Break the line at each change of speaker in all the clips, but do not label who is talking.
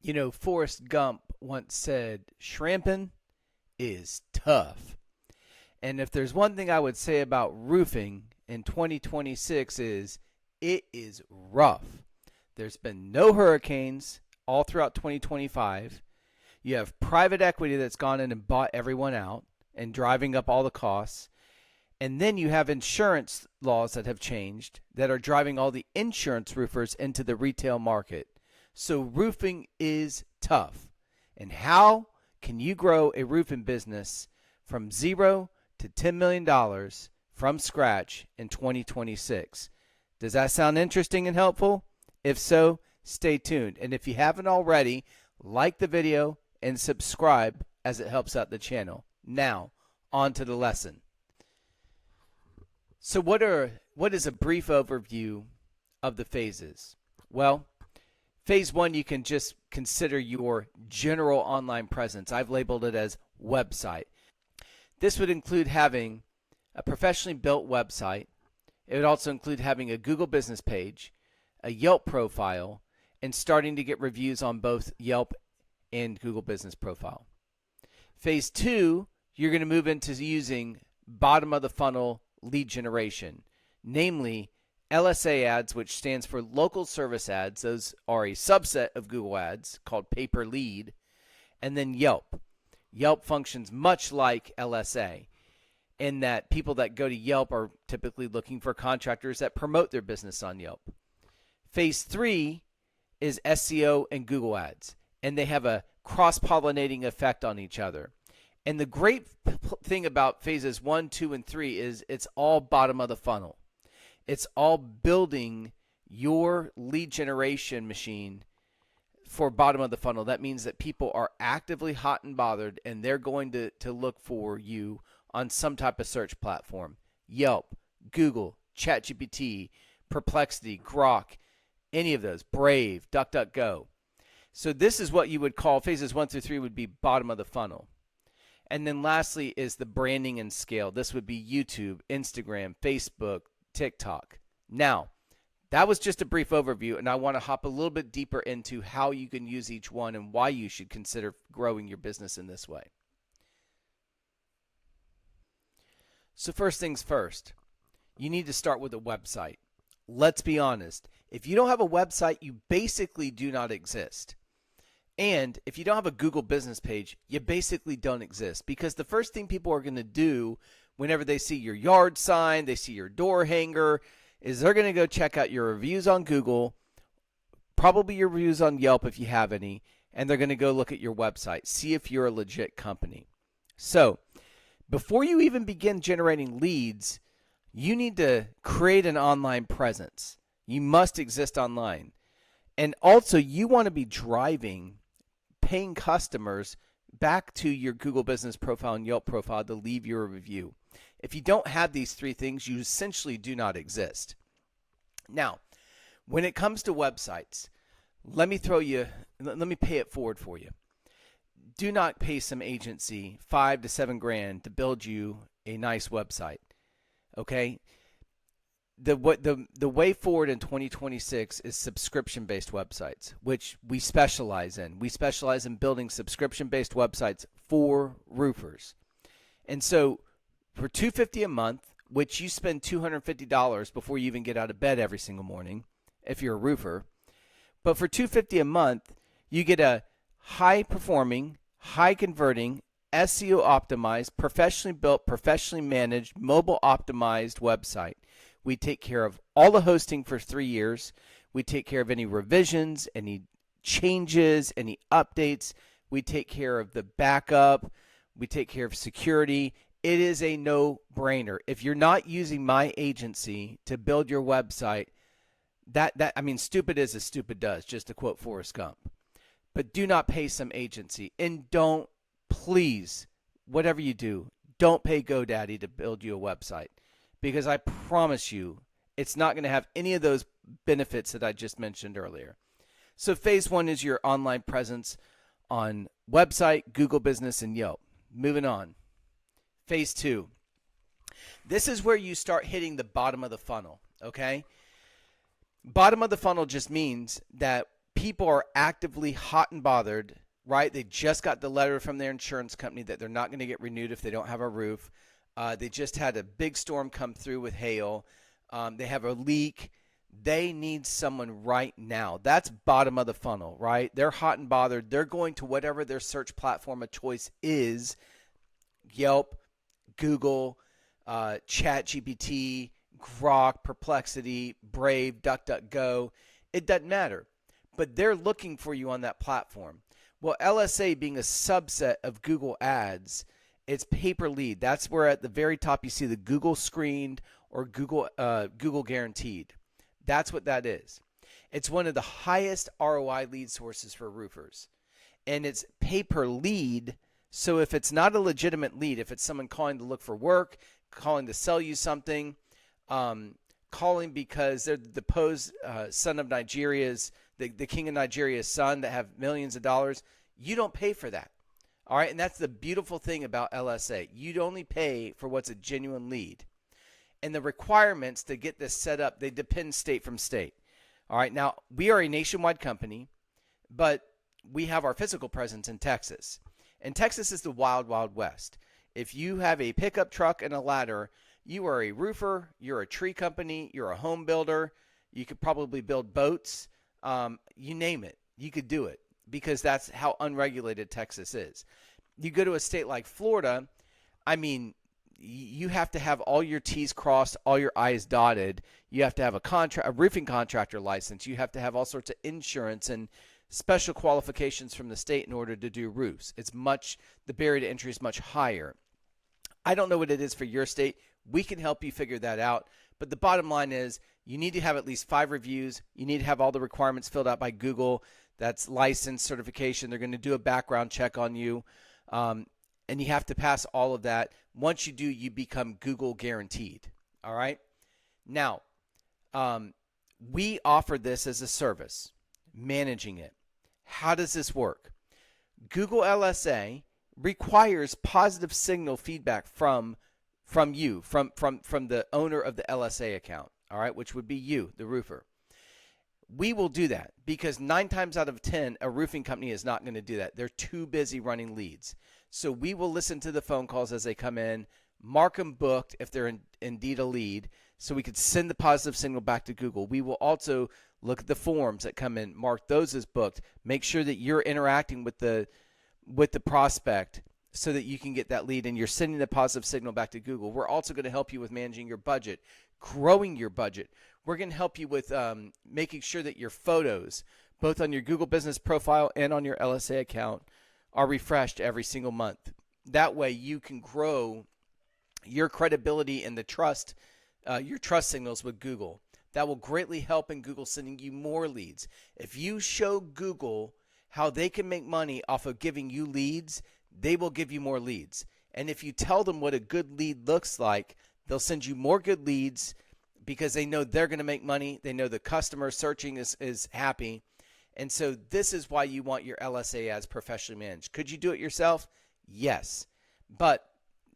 You know, Forrest Gump once said, shrimping is tough. And if there's one thing I would say about roofing in 2026 is it is rough. There's been no hurricanes all throughout 2025. You have private equity that's gone in and bought everyone out and driving up all the costs. And then you have insurance laws that have changed that are driving all the insurance roofers into the retail market. So roofing is tough. And how can you grow a roofing business from zero to $10 million from scratch in 2026? Does that sound interesting and helpful? If so, stay tuned. And if you haven't already, like the video and subscribe as it helps out the channel. Now, on to the lesson. So what is a brief overview of the phases? Well, phase one, you can just consider your general online presence. I've labeled it as website. This would include having a professionally built website. It would also include having a Google business page, a Yelp profile, and starting to get reviews on both Yelp and Google business profile. Phase two, you're going to move into using bottom of the funnel lead generation, namely LSA ads, which stands for local service ads. Those are a subset of Google ads called pay per lead. And then Yelp. Yelp functions much like LSA in that people that go to Yelp are typically looking for contractors that promote their business on Yelp. Phase three is SEO and Google ads, and they have a cross-pollinating effect on each other. And the great thing about phases 1, 2, and 3 is it's all bottom of the funnel. It's all building your lead generation machine for bottom of the funnel. That means that people are actively hot and bothered, and they're going to look for you on some type of search platform. Yelp, Google, ChatGPT, Perplexity, Grok, any of those, Brave, DuckDuckGo. So this is what you would call phases 1 through 3 would be bottom of the funnel. And then lastly is the branding and scale. This would be YouTube, Instagram, Facebook, TikTok. Now, that was just a brief overview, and I want to hop a little bit deeper into how you can use each one and why you should consider growing your business in this way. So first things first, you need to start with a website. Let's be honest. If you don't have a website, you basically do not exist. And if you don't have a Google business page, you basically don't exist, because the first thing people are going to do whenever they see your yard sign, they see your door hanger, is they're going to go check out your reviews on Google, probably your reviews on Yelp if you have any, and they're going to go look at your website, see if you're a legit company. So before you even begin generating leads, you need to create an online presence. You must exist online. And also, you want to be driving paying customers back to your Google business profile and Yelp profile to leave your review. If you don't have these three things, you essentially do not exist. Now, when it comes to websites, let me pay it forward for you. Do not pay some agency $5 to $7 grand to build you a nice website. Okay? The way forward in 2026 is subscription-based websites, which we specialize in. We specialize in building subscription-based websites for roofers. And so for $250 a month, which you spend $250 before you even get out of bed every single morning if you're a roofer, but for $250 a month, you get a high-performing, high-converting, SEO optimized, professionally built, professionally managed, mobile optimized website. We take care of all the hosting for 3 years. We take care of any revisions, any changes, any updates. We take care of the backup. We take care of security. It is a no-brainer. If you're not using my agency to build your website, stupid is as stupid does, just to quote Forrest Gump. But do not pay some agency. And don't, please, whatever you do, don't pay GoDaddy to build you a website. Because I promise you, it's not going to have any of those benefits that I just mentioned earlier. So phase one is your online presence on website, Google Business, and Yelp. Moving on. Phase two. This is where you start hitting the bottom of the funnel, okay? Bottom of the funnel just means that people are actively hot and bothered, right? They just got the letter from their insurance company that they're not going to get renewed if they don't have a roof. They just had a big storm come through with hail. They have a leak. They need someone right now. That's bottom of the funnel, right? They're hot and bothered. They're going to whatever their search platform of choice is, Yelp, Google, ChatGPT, Grok, Perplexity, Brave, DuckDuckGo. It doesn't matter. But they're looking for you on that platform. Well, LSA being a subset of Google Ads, it's pay-per lead. That's where at the very top you see the Google screened or Google guaranteed. That's what that is. It's one of the highest ROI lead sources for roofers. And it's pay-per-lead, so if it's not a legitimate lead, if it's someone calling to look for work, calling to sell you something, calling because they're the deposed son of Nigeria's, the king of Nigeria's son that have millions of dollars, you don't pay for that. All right, and that's the beautiful thing about LSA. You'd only pay for what's a genuine lead. And the requirements to get this set up, they depend state from state. All right, now we are a nationwide company, but we have our physical presence in Texas. And Texas is the wild, wild west. If you have a pickup truck and a ladder, you are a roofer, you're a tree company, you're a home builder, you could probably build boats, you name it, you could do it because that's how unregulated Texas is. You go to a state like Florida, I mean, you have to have all your T's crossed, all your I's dotted. You have to have a roofing contractor license. You have to have all sorts of insurance and special qualifications from the state in order to do roofs. The barrier to entry is much higher. I don't know what it is for your state. We can help you figure that out. But the bottom line is you need to have at least 5 reviews. You need to have all the requirements filled out by Google. That's license, certification. They're going to do a background check on you. And you have to pass all of that. Once you do, you become Google guaranteed. All right? Now, we offer this as a service, managing it. How does this work? Google LSA requires positive signal feedback from you, from the owner of the LSA account, all right, which would be you, the roofer. We will do that because 9 times out of 10, a roofing company is not going to do that. They're too busy running leads. So we will listen to the phone calls as they come in, mark them booked if they're indeed a lead, so we could send the positive signal back to Google. We will also look at the forms that come in, mark those as booked, make sure that you're interacting with the prospect so that you can get that lead and you're sending the positive signal back to Google. We're also going to help you with managing your budget, growing your budget. We're going to help you with making sure that your photos, both on your Google business profile and on your LSA account, are refreshed every single month. That way you can grow your credibility and the trust, your trust signals with Google. That will greatly help in Google sending you more leads. If you show Google how they can make money off of giving you leads, they will give you more leads. And if you tell them what a good lead looks like, they'll send you more good leads because they know they're going to make money. They know the customer searching is happy. And so this is why you want your LSA ads professionally managed. Could you do it yourself? Yes. But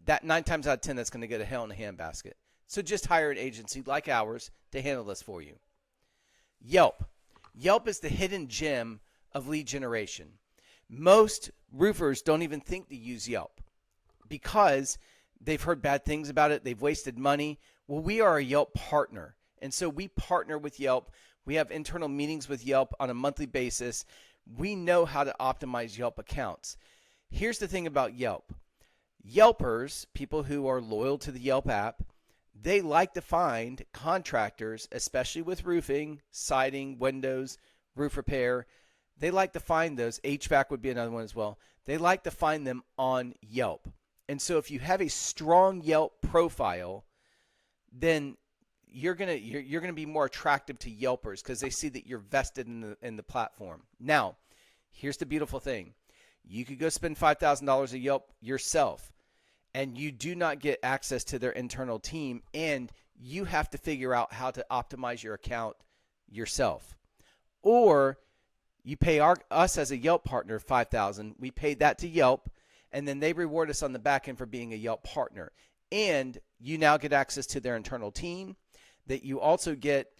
that 9 times out of 10, that's going to go to hell in a handbasket. So just hire an agency like ours to handle this for you. Yelp. Yelp is the hidden gem of lead generation. Most roofers don't even think to use Yelp because they've heard bad things about it. They've wasted money. Well, we are a Yelp partner. And so we partner with Yelp. We have internal meetings with Yelp on a monthly basis. We know how to optimize Yelp accounts. Here's the thing about Yelp. Yelpers, people who are loyal to the Yelp app, they like to find contractors, especially with roofing, siding, windows, roof repair. They like to find those. HVAC would be another one as well. They like to find them on Yelp. And so if you have a strong Yelp profile, then you're gonna be more attractive to Yelpers because they see that you're vested in the platform. Now, here's the beautiful thing. You could go spend $5,000 at Yelp yourself, and you do not get access to their internal team, and you have to figure out how to optimize your account yourself. Or you pay us as a Yelp partner $5,000. We pay that to Yelp, and then they reward us on the back end for being a Yelp partner. And you now get access to their internal team. That you also get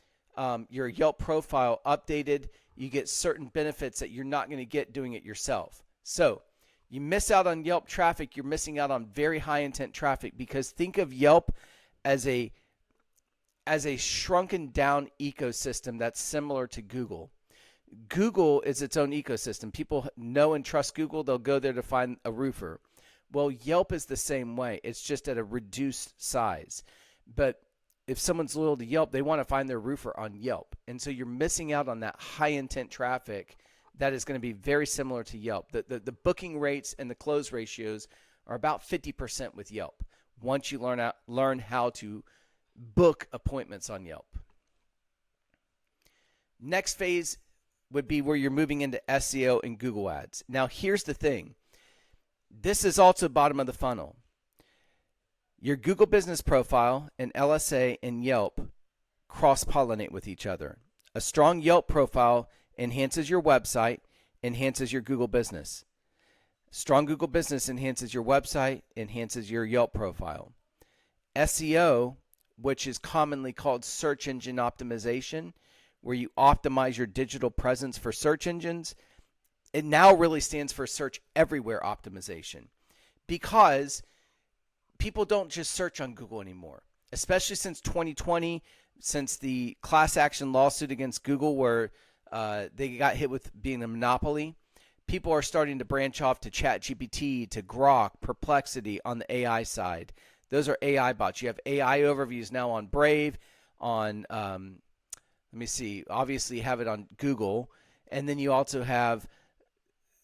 your Yelp profile updated. you get certain benefits that you're not going to get doing it yourself. So you miss out on Yelp traffic, you're missing out on very high intent traffic, because think of Yelp as a shrunken down ecosystem that's similar to Google. Google is its own ecosystem. People know and trust Google. They'll go there to find a roofer. Well, Yelp is the same way. It's just at a reduced size. But if someone's loyal to Yelp, they want to find their roofer on Yelp. And so you're missing out on that high intent traffic that is going to be very similar to Yelp. The booking rates and the close ratios are about 50% with Yelp once you learn how to book appointments on Yelp. Next phase would be where you're moving into SEO and Google Ads. Now, here's the thing. This is also bottom of the funnel. Your Google business profile and LSA and Yelp cross-pollinate with each other. A strong Yelp profile enhances your website, enhances your Google business. Strong Google business enhances your website, enhances your Yelp profile. SEO, which is commonly called search engine optimization, where you optimize your digital presence for search engines, it now really stands for search everywhere optimization, because people don't just search on Google anymore, especially since 2020, since the class action lawsuit against Google where they got hit with being a monopoly. People are starting to branch off to ChatGPT, to Grok, Perplexity on the AI side. Those are AI bots. You have AI overviews now on Brave, on, let me see, obviously you have it on Google. And then you also have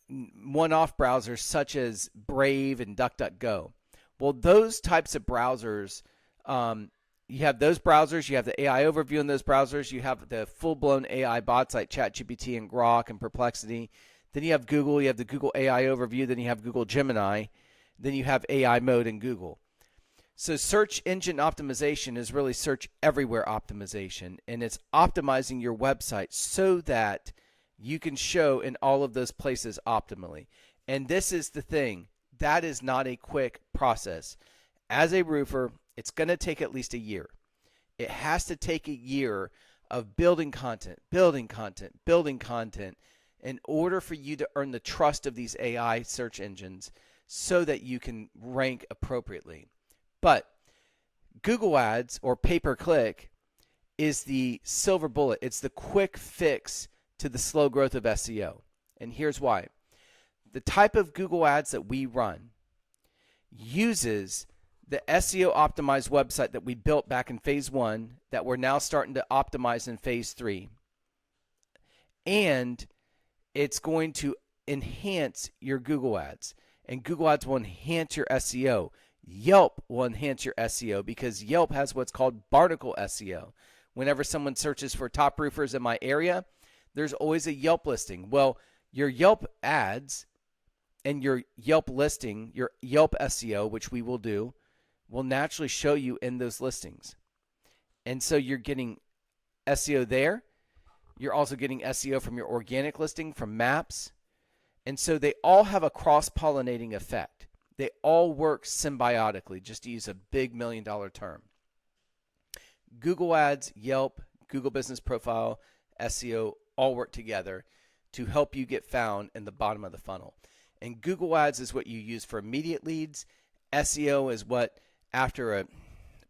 one-off browsers such as Brave and DuckDuckGo. Well, those types of browsers, you have those browsers, you have the AI overview in those browsers, you have the full-blown AI bots like ChatGPT and Grok and Perplexity. Then you have Google, you have the Google AI overview, then you have Google Gemini, then you have AI mode in Google. So search engine optimization is really search everywhere optimization, and it's optimizing your website so that you can show in all of those places optimally. And this is the thing. That is not a quick process. As a roofer, it's going to take at least a year. It has to take a year of building content in order for you to earn the trust of these AI search engines so that you can rank appropriately. But Google Ads, or pay-per-click, is the silver bullet. It's the quick fix to the slow growth of SEO. And here's why. The type of Google Ads that we run uses the SEO optimized website that we built back in phase 1 that we're now starting to optimize in phase 3. And it's going to enhance your Google Ads. And Google Ads will enhance your SEO. Yelp will enhance your SEO because Yelp has what's called barnacle SEO. Whenever someone searches for top roofers in my area, there's always a Yelp listing. Well, your Yelp ads and your Yelp listing, your Yelp SEO, which we will do, will naturally show you in those listings. And so you're getting SEO there. You're also getting SEO from your organic listing, from maps. And so they all have a cross-pollinating effect. They all work symbiotically, just to use a big million-dollar term. Google Ads, Yelp, Google Business Profile, SEO all work together to help you get found in the bottom of the funnel. And Google Ads is what you use for immediate leads. SEO is what, after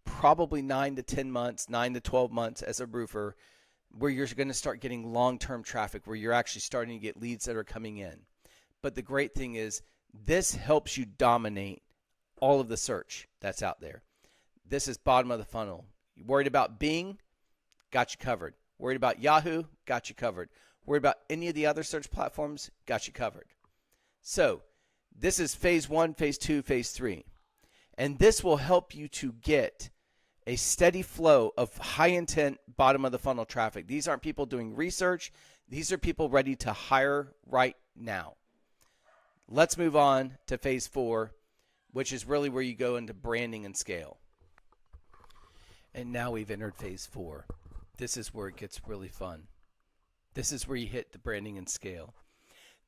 probably 9 to 10 months, 9 to 12 months as a roofer, where you're going to start getting long-term traffic, where you're actually starting to get leads that are coming in. But the great thing is, this helps you dominate all of the search that's out there. This is bottom of the funnel. You worried about Bing? Got you covered. Worried about Yahoo? Got you covered. Worried about any of the other search platforms? Got you covered. So this is phase 1, phase 2, phase 3. And this will help you to get a steady flow of high intent bottom of the funnel traffic. These aren't people doing research. These are people ready to hire right now. Let's move on to phase 4, which is really where you go into branding and scale. And now we've entered phase 4. This is where it gets really fun. This is where you hit the branding and scale.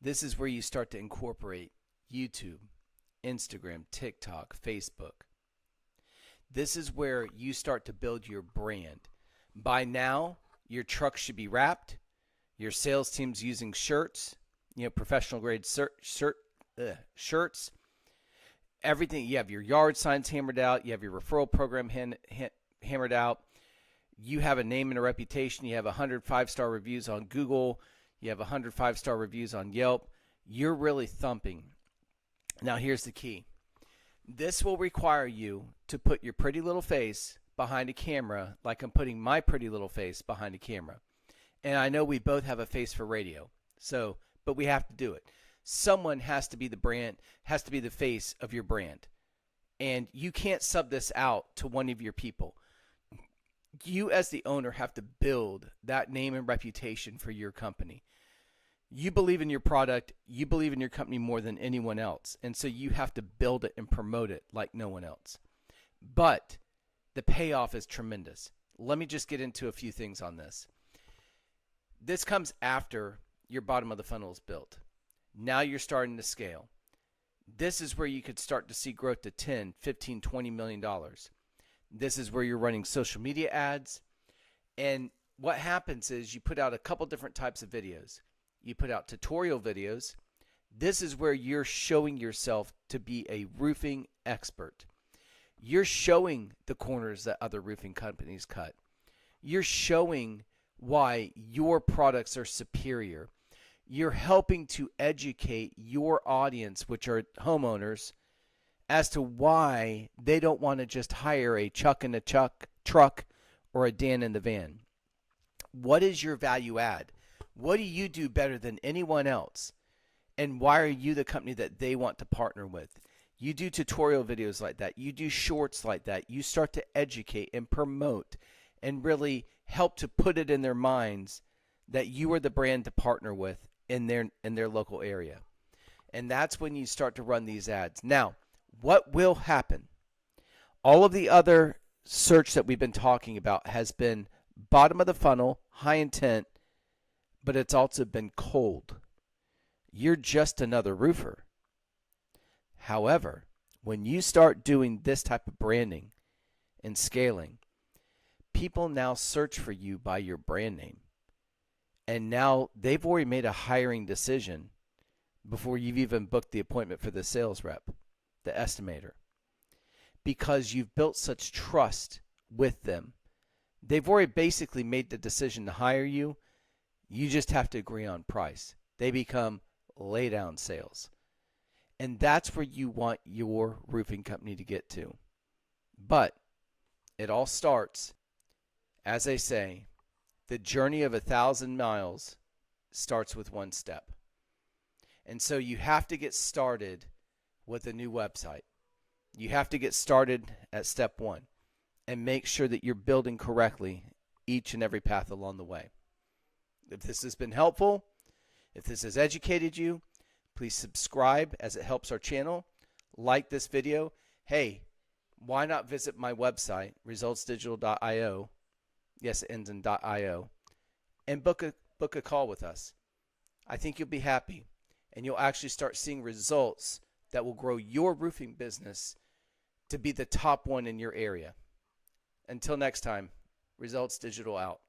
This is where you start to incorporate YouTube, Instagram, TikTok, Facebook. This is where you start to build your brand. By now, your truck should be wrapped. Your sales team's using shirts, professional grade shirts. Everything. You have your yard signs hammered out. You have your referral program hammered out. You have a name and a reputation. You have 100 5-star reviews on Google. You have 100 5-star reviews on Yelp. You're really thumping. Now, here's the key. This will require you to put your pretty little face behind a camera, like I'm putting my pretty little face behind a camera. And I know we both have a face for radio, but we have to do it. Someone has to be the brand, has to be the face of your brand. And you can't sub this out to one of your people. You as the owner have to build that name and reputation for your company. You believe in your product, you believe in your company more than anyone else. And so you have to build it and promote it like no one else. But the payoff is tremendous. Let me just get into a few things on this. This comes after your bottom of the funnel is built. Now you're starting to scale. This is where you could start to see growth to 10, 15, $20 million. This is where you're running social media ads. And what happens is you put out a couple different types of videos. You put out tutorial videos. This is where you're showing yourself to be a roofing expert. You're showing the corners that other roofing companies cut. You're showing why your products are superior. You're helping to educate your audience, which are homeowners, as to why they don't want to just hire a Chuck in the truck or a Dan in the van. What is your value add? What do you do better than anyone else? And why are you the company that they want to partner with? You do tutorial videos like that. You do shorts like that. You start to educate and promote and really help to put it in their minds that you are the brand to partner with in their local area. And that's when you start to run these ads. Now, what will happen? All of the other search that we've been talking about has been bottom of the funnel, high intent, but it's also been cold. You're just another roofer. However, when you start doing this type of branding and scaling, people now search for you by your brand name. And now they've already made a hiring decision before you've even booked the appointment for the sales rep, the estimator, because you've built such trust with them. They've already basically made the decision to hire you. You just have to agree on price. They become lay down sales. And that's where you want your roofing company to get to. But it all starts, as they say, the journey of 1,000 miles starts with one step. And so you have to get started with a new website. You have to get started at step one and make sure that you're building correctly each and every path along the way. If this has been helpful, if this has educated you, please subscribe as it helps our channel. Like this video. Hey, why not visit my website, resultsdigital.io. Yes, it ends in .io. And book a call with us. I think you'll be happy. And you'll actually start seeing results that will grow your roofing business to be the top one in your area. Until next time, Results Digital out.